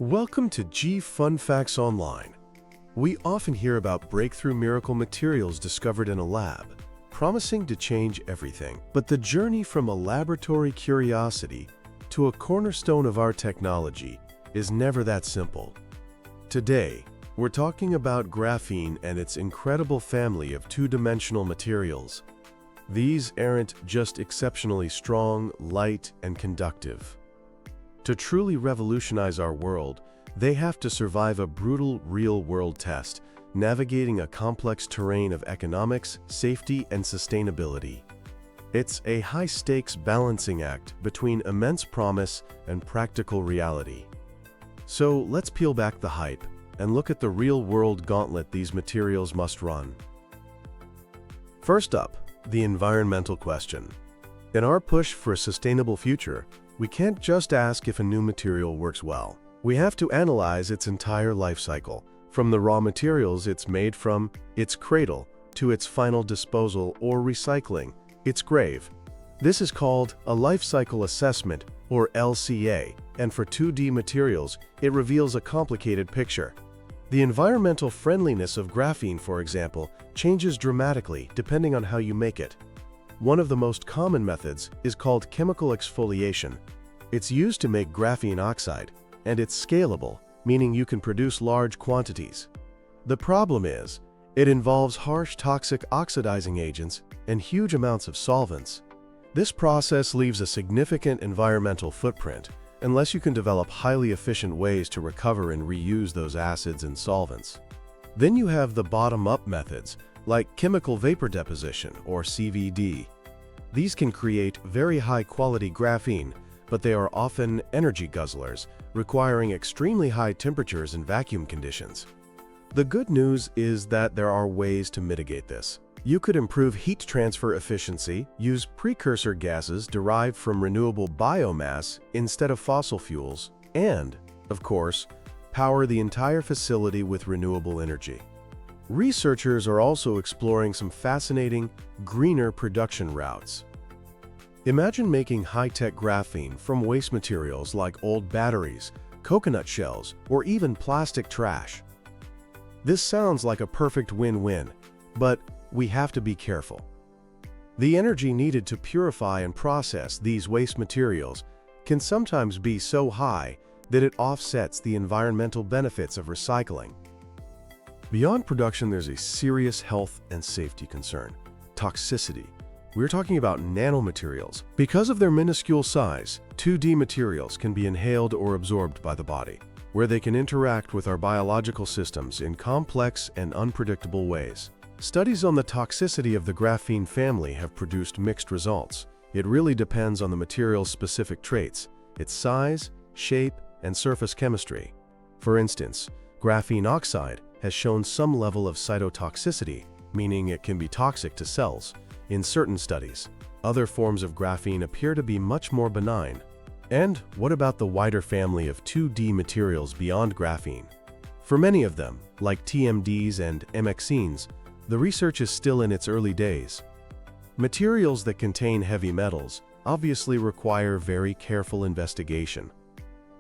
Welcome to G Fun Facts Online. We often hear about breakthrough miracle materials discovered in a lab, promising to change everything. But the journey from a laboratory curiosity to a cornerstone of our technology is never that simple. Today, we're talking about graphene and its incredible family of two-dimensional materials. These aren't just exceptionally strong, light, and conductive. To truly revolutionize our world, they have to survive a brutal real-world test, navigating a complex terrain of economics, safety, and sustainability. It's a high-stakes balancing act between immense promise and practical reality. So let's peel back the hype and look at the real-world gauntlet these materials must run. First up, the environmental question. In our push for a sustainable future, we can't just ask if a new material works well. We have to analyze its entire life cycle, from the raw materials it's made from, its cradle, to its final disposal or recycling, its grave. This is called a life cycle assessment, or LCA, and for 2D materials, it reveals a complicated picture. The environmental friendliness of graphene, for example, changes dramatically depending on how you make it. One of the most common methods is called chemical exfoliation. It's used to make graphene oxide, and it's scalable, meaning you can produce large quantities. The problem is, it involves harsh toxic oxidizing agents and huge amounts of solvents. This process leaves a significant environmental footprint unless you can develop highly efficient ways to recover and reuse those acids and solvents. Then you have the bottom-up methods, like chemical vapor deposition, or CVD. These can create very high-quality graphene, but they are often energy guzzlers, requiring extremely high temperatures and vacuum conditions. The good news is that there are ways to mitigate this. You could improve heat transfer efficiency, use precursor gases derived from renewable biomass instead of fossil fuels, and, of course, power the entire facility with renewable energy. Researchers are also exploring some fascinating, greener production routes. Imagine making high-tech graphene from waste materials like old batteries, coconut shells, or even plastic trash. This sounds like a perfect win-win, but we have to be careful. The energy needed to purify and process these waste materials can sometimes be so high that it offsets the environmental benefits of recycling. Beyond production, there's a serious health and safety concern: toxicity. We're talking about nanomaterials. Because of their minuscule size, 2D materials can be inhaled or absorbed by the body, where they can interact with our biological systems in complex and unpredictable ways. Studies on the toxicity of the graphene family have produced mixed results. It really depends on the material's specific traits, its size, shape, and surface chemistry. For instance, graphene oxide has shown some level of cytotoxicity, meaning it can be toxic to cells, in certain studies. Other forms of graphene appear to be much more benign. And what about the wider family of 2D materials beyond graphene? For many of them, like TMDs and MXenes, the research is still in its early days. Materials that contain heavy metals obviously require very careful investigation.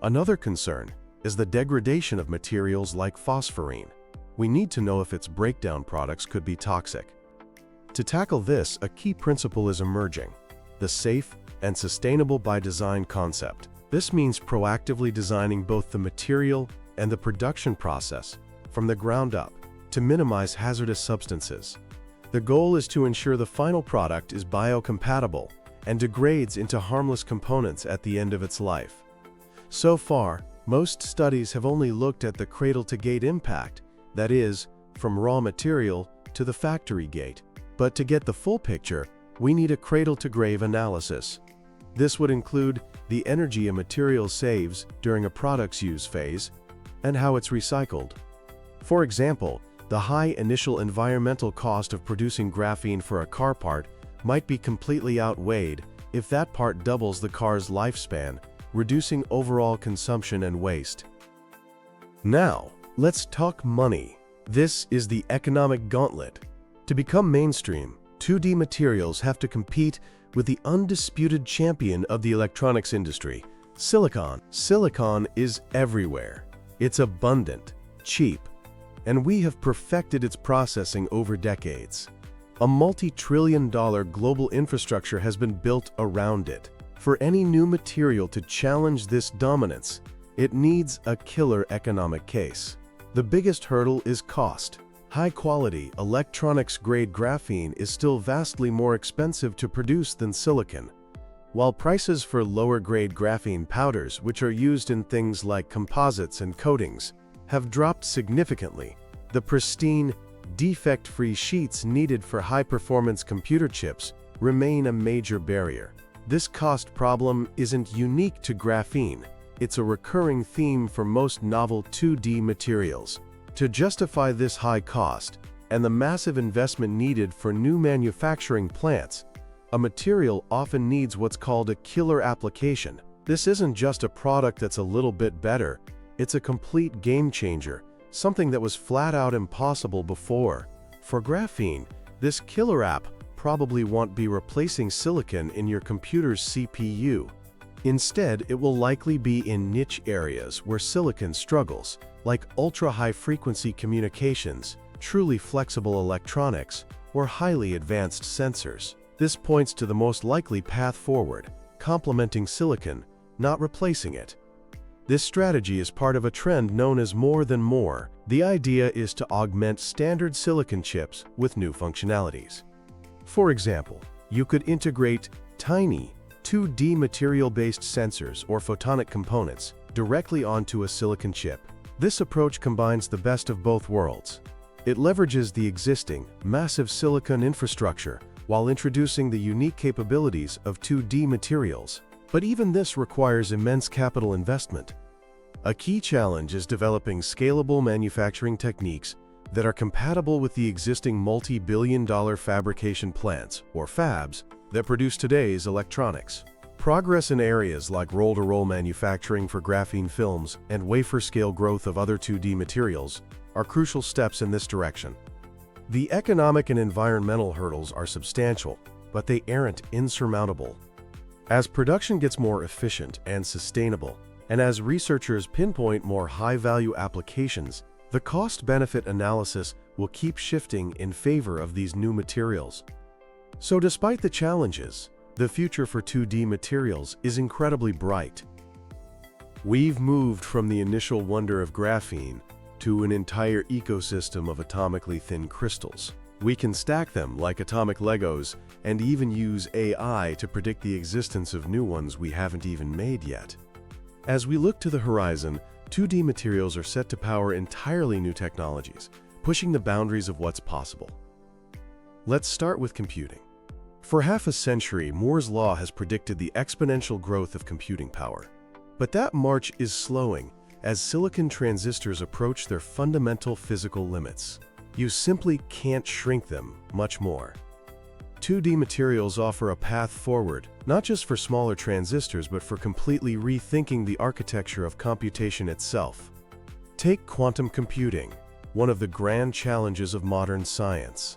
Another concern is the degradation of materials like phosphorine. We need to know if its breakdown products could be toxic. To tackle this, a key principle is emerging: the safe and sustainable by design concept. This means proactively designing both the material and the production process from the ground up to minimize hazardous substances. The goal is to ensure the final product is biocompatible and degrades into harmless components at the end of its life. So far, most studies have only looked at the cradle-to-gate impact, that is, from raw material to the factory gate. But to get the full picture, we need a cradle-to-grave analysis. This would include the energy a material saves during a product's use phase and how it's recycled. For example, the high initial environmental cost of producing graphene for a car part might be completely outweighed if that part doubles the car's lifespan, reducing overall consumption and waste. Now, let's talk money. This is the economic gauntlet. To become mainstream, 2D materials have to compete with the undisputed champion of the electronics industry, silicon. Silicon is everywhere. It's abundant, cheap, and we have perfected its processing over decades. A multi-trillion-dollar global infrastructure has been built around it. For any new material to challenge this dominance, it needs a killer economic case. The biggest hurdle is cost. High-quality, electronics-grade graphene is still vastly more expensive to produce than silicon. While prices for lower-grade graphene powders, which are used in things like composites and coatings, have dropped significantly, the pristine, defect-free sheets needed for high-performance computer chips remain a major barrier. This cost problem isn't unique to graphene. It's a recurring theme for most novel 2D materials. To justify this high cost and the massive investment needed for new manufacturing plants, a material often needs what's called a killer application. This isn't just a product that's a little bit better, it's a complete game changer, something that was flat out impossible before. For graphene, this killer app probably won't be replacing silicon in your computer's CPU. Instead, it will likely be in niche areas where silicon struggles, like ultra-high-frequency communications, truly flexible electronics, or highly advanced sensors. This points to the most likely path forward, complementing silicon, not replacing it. This strategy is part of a trend known as more than more. The idea is to augment standard silicon chips with new functionalities. For example, you could integrate tiny, 2D material-based sensors or photonic components directly onto a silicon chip. This approach combines the best of both worlds. It leverages the existing, massive silicon infrastructure while introducing the unique capabilities of 2D materials. But even this requires immense capital investment. A key challenge is developing scalable manufacturing techniques that are compatible with the existing multi-billion-dollar fabrication plants, or fabs, that produce today's electronics. Progress in areas like roll-to-roll manufacturing for graphene films and wafer-scale growth of other 2D materials are crucial steps in this direction. The economic and environmental hurdles are substantial, but they aren't insurmountable. As production gets more efficient and sustainable, and as researchers pinpoint more high-value applications, the cost-benefit analysis will keep shifting in favor of these new materials. So despite the challenges, the future for 2D materials is incredibly bright. We've moved from the initial wonder of graphene to an entire ecosystem of atomically thin crystals. We can stack them like atomic Legos and even use AI to predict the existence of new ones we haven't even made yet. As we look to the horizon, 2D materials are set to power entirely new technologies, pushing the boundaries of what's possible. Let's start with computing. For half a century, Moore's law has predicted the exponential growth of computing power. But that march is slowing as silicon transistors approach their fundamental physical limits. You simply can't shrink them much more. 2D materials offer a path forward, not just for smaller transistors, but for completely rethinking the architecture of computation itself. Take quantum computing, one of the grand challenges of modern science.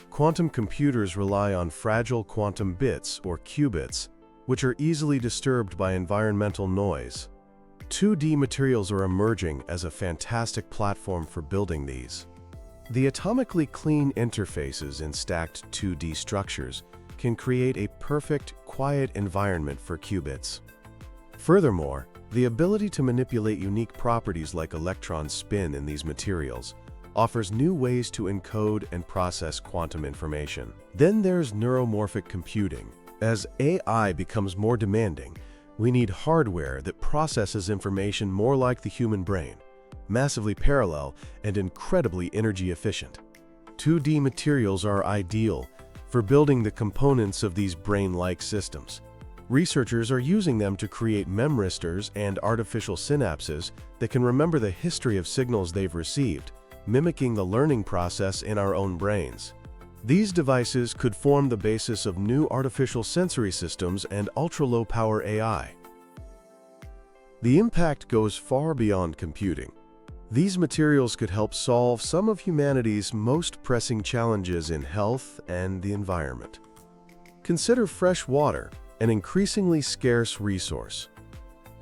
Quantum computers rely on fragile quantum bits, or qubits, which are easily disturbed by environmental noise. 2D materials are emerging as a fantastic platform for building these. The atomically clean interfaces in stacked 2D structures can create a perfect, quiet environment for qubits. Furthermore, the ability to manipulate unique properties like electron spin in these materials offers new ways to encode and process quantum information. Then there's neuromorphic computing. As AI becomes more demanding, we need hardware that processes information more like the human brain, massively parallel and incredibly energy efficient. 2D materials are ideal for building the components of these brain-like systems. Researchers are using them to create memristors and artificial synapses that can remember the history of signals they've received, mimicking the learning process in our own brains. These devices could form the basis of new artificial sensory systems and ultra-low power AI. The impact goes far beyond computing. These materials could help solve some of humanity's most pressing challenges in health and the environment. Consider fresh water, an increasingly scarce resource.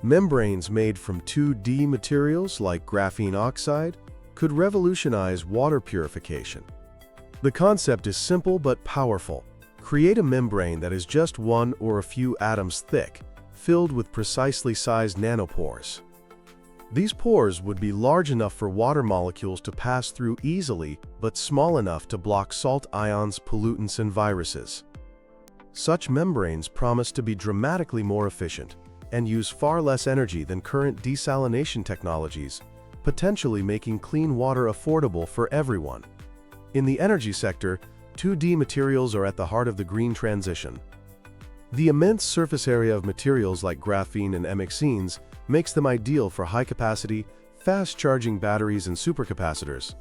Membranes made from 2D materials like graphene oxide could revolutionize water purification. The concept is simple but powerful. Create a membrane that is just one or a few atoms thick, filled with precisely sized nanopores. These pores would be large enough for water molecules to pass through easily, but small enough to block salt ions, pollutants, and viruses. Such membranes promise to be dramatically more efficient and use far less energy than current desalination technologies, potentially making clean water affordable for everyone. In the energy sector, 2D materials are at the heart of the green transition. The immense surface area of materials like graphene and MXenes makes them ideal for high-capacity, fast-charging batteries and supercapacitors.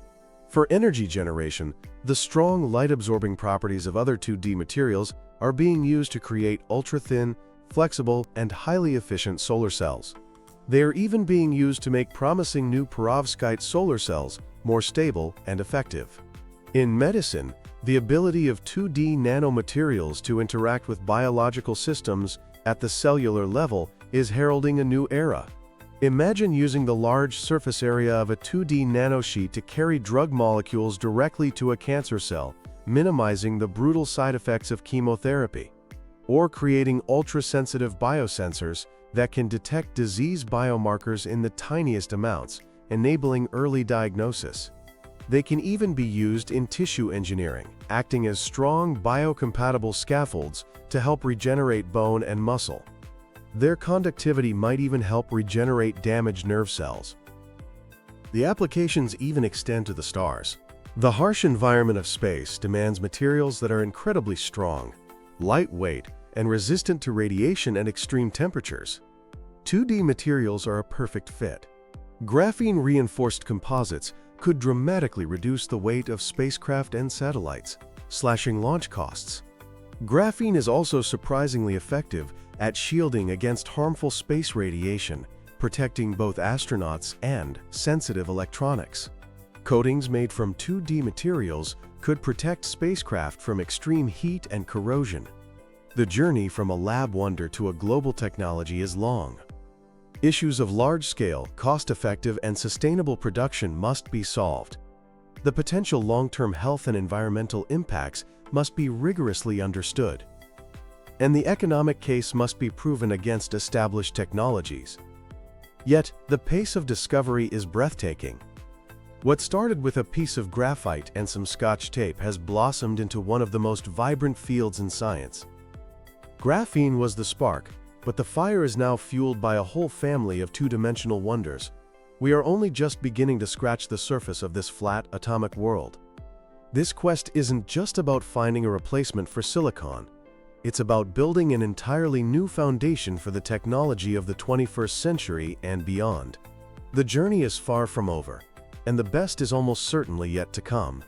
For energy generation, the strong light-absorbing properties of other 2D materials are being used to create ultra-thin, flexible, and highly efficient solar cells. They are even being used to make promising new perovskite solar cells more stable and effective. In medicine, the ability of 2D nanomaterials to interact with biological systems at the cellular level is heralding a new era. Imagine using the large surface area of a 2D nanosheet to carry drug molecules directly to a cancer cell, minimizing the brutal side effects of chemotherapy. Or creating ultra-sensitive biosensors that can detect disease biomarkers in the tiniest amounts, enabling early diagnosis. They can even be used in tissue engineering, acting as strong biocompatible scaffolds to help regenerate bone and muscle. Their conductivity might even help regenerate damaged nerve cells. The applications even extend to the stars. The harsh environment of space demands materials that are incredibly strong, lightweight, and resistant to radiation and extreme temperatures. 2D materials are a perfect fit. Graphene-reinforced composites could dramatically reduce the weight of spacecraft and satellites, slashing launch costs. Graphene is also surprisingly effective at shielding against harmful space radiation, protecting both astronauts and sensitive electronics. Coatings made from 2D materials could protect spacecraft from extreme heat and corrosion. The journey from a lab wonder to a global technology is long. Issues of large-scale, cost-effective, and sustainable production must be solved. The potential long-term health and environmental impacts must be rigorously understood. And the economic case must be proven against established technologies. Yet, the pace of discovery is breathtaking. What started with a piece of graphite and some Scotch tape has blossomed into one of the most vibrant fields in science. Graphene was the spark, but the fire is now fueled by a whole family of two-dimensional wonders. We are only just beginning to scratch the surface of this flat, atomic world. This quest isn't just about finding a replacement for silicon. It's about building an entirely new foundation for the technology of the 21st century and beyond. The journey is far from over, and the best is almost certainly yet to come.